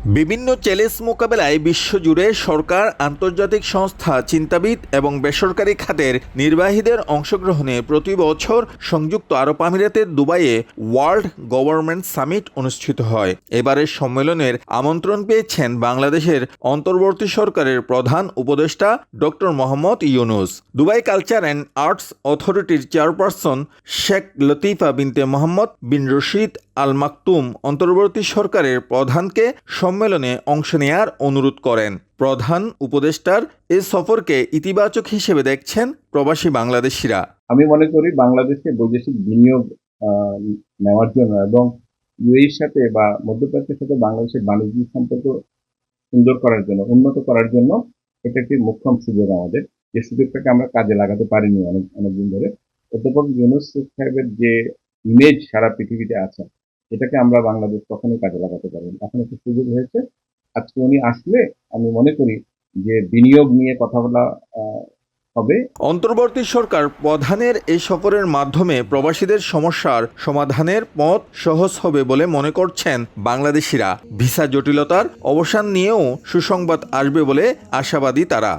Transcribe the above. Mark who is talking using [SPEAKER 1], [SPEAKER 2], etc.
[SPEAKER 1] বিভিন্ন চ্যালেঞ্জ মোকাবেলায় বিশ্বজুড়ে সরকার, আন্তর্জাতিক সংস্থা, চিন্তাবিদ এবং বেসরকারি খাতের নির্বাহীদের অংশগ্রহণে প্রতি বছর সংযুক্ত আরব আমিরাতের দুবাইয়ে ওয়ার্ল্ড গভর্নমেন্ট সামিট অনুষ্ঠিত হয়। এবারের সম্মেলনের আমন্ত্রণ পেয়েছেন বাংলাদেশের অন্তর্বর্তী সরকারের প্রধান উপদেষ্টা doctor Mohammad Yunus. Dubai culture and arts অথরিটির চেয়ারপারসন শেখ লতিফা বিনতে মোহাম্মদ বিন রশিদ আল মাকতুম অন্তর্বর্তী সরকারের প্রধানকে সম্মেলনে অংশ নেয়ার অনুরোধ করেন। প্রধান উপদেষ্টার এ সফরকে ইতিবাচক হিসেবে দেখছেন প্রবাসী বাংলাদেশিরা।
[SPEAKER 2] আমি মনে করি বাংলাদেশে বৈদেশিক বিনিয়োগ নেওয়ার জন্য এবং ইউএইর সাথে বা মধ্যপ্রাচ্যের সাথে বাংলাদেশের বাণিজ্যিক সম্পর্ক সুন্দর করার জন্য, উন্নত করার জন্য এটা একটি মোক্ষম সুযোগ আমাদের, যে সুযোগটাকে আমরা কাজে লাগাতে পারিনি অনেকদিন ধরে। অধ্যাপক ইউনূস সাহেবের যে ইমেজ সারা পৃথিবীতে আছে, এটাকে আমরা বাংলাদেশ কখনোই কাজে লাগাতে পারিনি। এখন একটা সুযোগ হয়েছে। আজকে উনি আসলে আমি মনে করি যে বিনিয়োগ নিয়ে কথা বলা হবে।
[SPEAKER 1] অন্তর্বর্তী সরকার প্রধানের এই সফরের মাধ্যমে প্রবাসীদের সমস্যার সমাধানের পথ সহজ হবে বলে মনে করছেন বাংলাদেশিরা। ভিসা জটিলতার অবসান নিয়েও সুসংবাদ আসবে বলে আশাবাদী তারা।